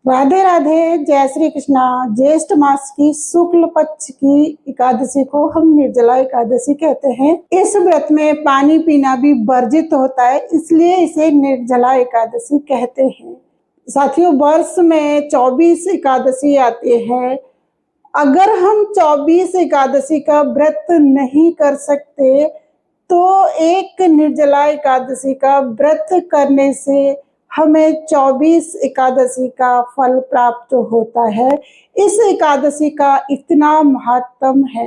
राधे राधे, जय श्री कृष्णा। ज्येष्ठ मास की शुक्ल पक्ष की एकादशी को हम निर्जला एकादशी कहते हैं। इस व्रत में पानी पीना भी वर्जित होता है, इसलिए इसे निर्जला एकादशी कहते हैं। साथियों, वर्ष में 24 एकादशी आती है। अगर हम 24 एकादशी का व्रत नहीं कर सकते तो एक निर्जला एकादशी का व्रत करने से हमें 24 एकादशी का फल प्राप्त होता है। इस एकादशी का इतना महत्व है।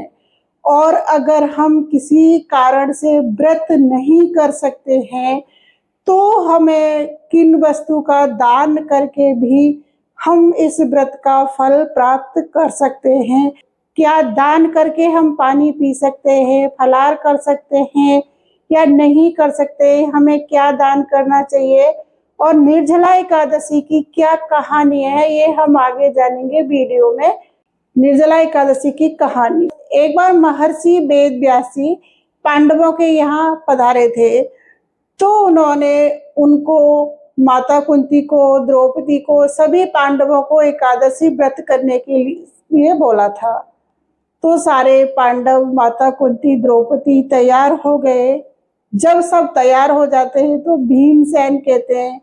और अगर हम किसी कारण से व्रत नहीं कर सकते हैं तो हमें किन वस्तु का दान करके भी हम इस व्रत का फल प्राप्त कर सकते हैं। क्या दान करके हम पानी पी सकते हैं, फलाहार कर सकते हैं या नहीं कर सकते, हमें क्या दान करना चाहिए और निर्जला एकादशी की क्या कहानी है, ये हम आगे जानेंगे वीडियो में। निर्जला एकादशी की कहानी। एक बार महर्षि वेद व्यास जी पांडवों के यहाँ पधारे थे, तो उन्होंने उनको, माता कुंती को, द्रौपदी को, सभी पांडवों को एकादशी व्रत करने के लिए बोला था। तो सारे पांडव, माता कुंती, द्रौपदी तैयार हो गए। जब सब तैयार हो जाते हैं तो भीमसेन कहते हैं,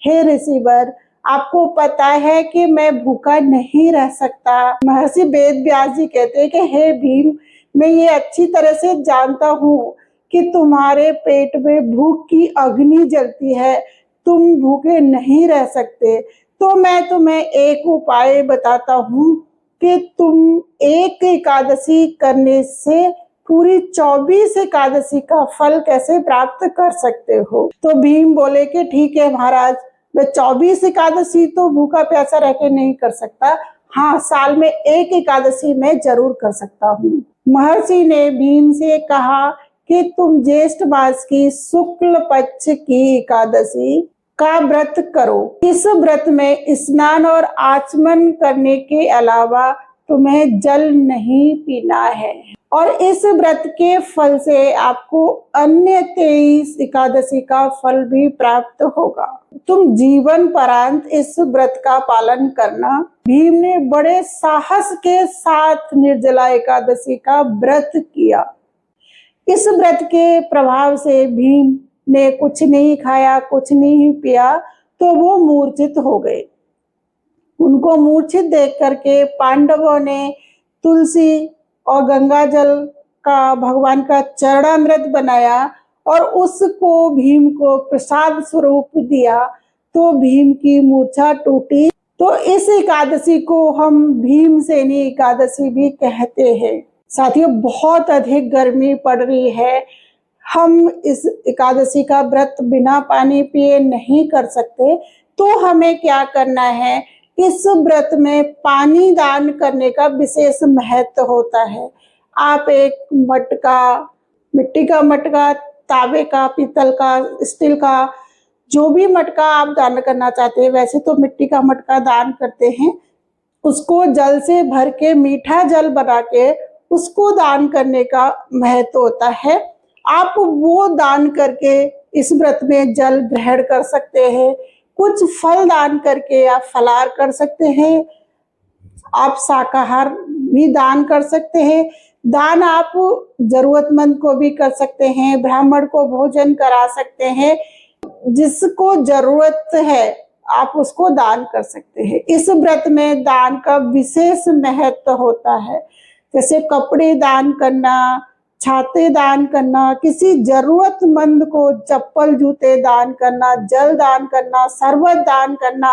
हे ऋषिवर, आपको पता है कि मैं भूखा नहीं रह सकता। महर्षि वेद व्यास जी कहते हैं कि हे भीम, मैं ये अच्छी तरह से जानता हूँ कि तुम्हारे पेट में भूख की अग्नि जलती है, तुम भूखे नहीं रह सकते। तो मैं तुम्हें एक उपाय बताता हूँ कि तुम एक एकादशी करने से पूरी 24 एकादशी का फल कैसे प्राप्त कर सकते हो। तो भीम बोले कि ठीक है महाराज, मैं 24 एकादशी तो भूखा प्यासा रह के नहीं कर सकता, हाँ साल में एक एकादशी मैं जरूर कर सकता हूँ। महर्षि ने भीम से कहा कि तुम ज्येष्ठ मास की शुक्ल पक्ष की एकादशी का व्रत करो। इस व्रत में स्नान और आचमन करने के अलावा तुम्हें जल नहीं पीना है और इस व्रत के फल से आपको अन्य 23 एकादशी का फल भी प्राप्त होगा। तुम जीवन पर्यंत इस व्रत का पालन करना। भीम ने बड़े साहस के साथ निर्जला एकादशी का व्रत किया। इस व्रत के प्रभाव से भीम ने कुछ नहीं खाया, कुछ नहीं पिया, तो वो मूर्छित हो गए। उनको मूर्छित देख करके पांडवों ने तुलसी और गंगा जल का भगवान का चरणामृत बनाया और उसको भीम को प्रसाद स्वरूप दिया, तो भीम की मूर्छा टूटी। तो इस एकादशी को हम भीमसेनी एकादशी भी कहते हैं। साथियों, बहुत अधिक गर्मी पड़ रही है, हम इस एकादशी का व्रत बिना पानी पिए नहीं कर सकते, तो हमें क्या करना है, इस व्रत में पानी दान करने का विशेष महत्व होता है। आप एक मटका, मिट्टी का मटका, तांबे का, पीतल का, स्टील का, जो भी मटका आप दान करना चाहते हैं, वैसे तो मिट्टी का मटका दान करते हैं, उसको जल से भर के मीठा जल बना के उसको दान करने का महत्व होता है। आप वो दान करके इस व्रत में जल ग्रहण कर सकते हैं। कुछ फल दान करके आप फलाहार कर सकते हैं। आप शाकाहार भी दान कर सकते हैं। दान आप जरूरतमंद को भी कर सकते हैं, ब्राह्मण को भोजन करा सकते हैं। जिसको जरूरत है आप उसको दान कर सकते हैं। इस व्रत में दान का विशेष महत्व होता है, जैसे कपड़े दान करना, छाते दान करना, किसी जरूरतमंद को चप्पल जूते दान करना, जल दान करना, शरबत दान करना।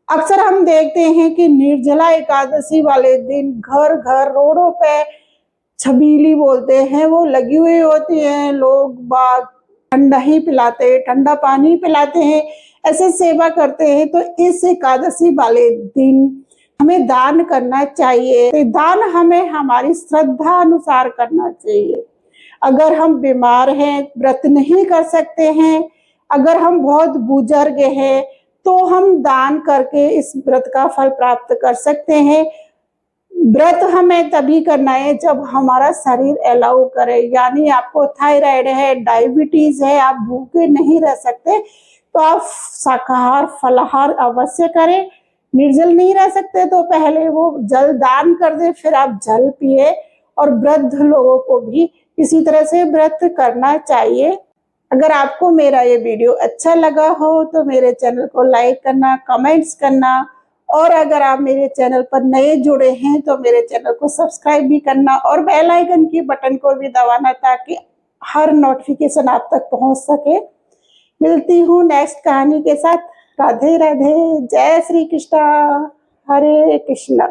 अक्सर हम देखते हैं कि निर्जला एकादशी वाले दिन घर घर रोडों पे छबीली बोलते हैं, वो लगी हुई होती हैं। लोग बाग ठंडा ही पिलाते हैं, ठंडा पानी पिलाते हैं, ऐसे सेवा करते हैं। तो इस एकादशी वाले दिन हमें दान करना चाहिए। तो दान हमें हमारी श्रद्धा अनुसार करना चाहिए। अगर हम बीमार हैं, व्रत नहीं कर सकते हैं, अगर हम बहुत बुजुर्ग हैं, तो हम दान करके इस व्रत का फल प्राप्त कर सकते हैं। व्रत हमें तभी करना है जब हमारा शरीर अलाउ करे, यानी आपको थायराइड है, डायबिटीज है, आप भूखे नहीं रह सकते, तो आप शाकाहार फलाहार अवश्य करें। निर्जल नहीं रह सकते तो पहले वो जल दान कर दे, फिर आप जल पिए। और वृद्ध लोगों को भी इसी तरह से व्रत करना चाहिए। अगर आपको मेरा ये वीडियो अच्छा लगा हो तो मेरे चैनल को लाइक करना, कमेंट्स करना, और अगर आप मेरे चैनल पर नए जुड़े हैं तो मेरे चैनल को सब्सक्राइब भी करना और बेल आइकन की बटन को भी दबाना, ताकि हर नोटिफिकेशन आप तक पहुंच सके। मिलती हूँ नेक्स्ट कहानी के साथ। राधे राधे, जय श्री कृष्णा, हरे कृष्णा।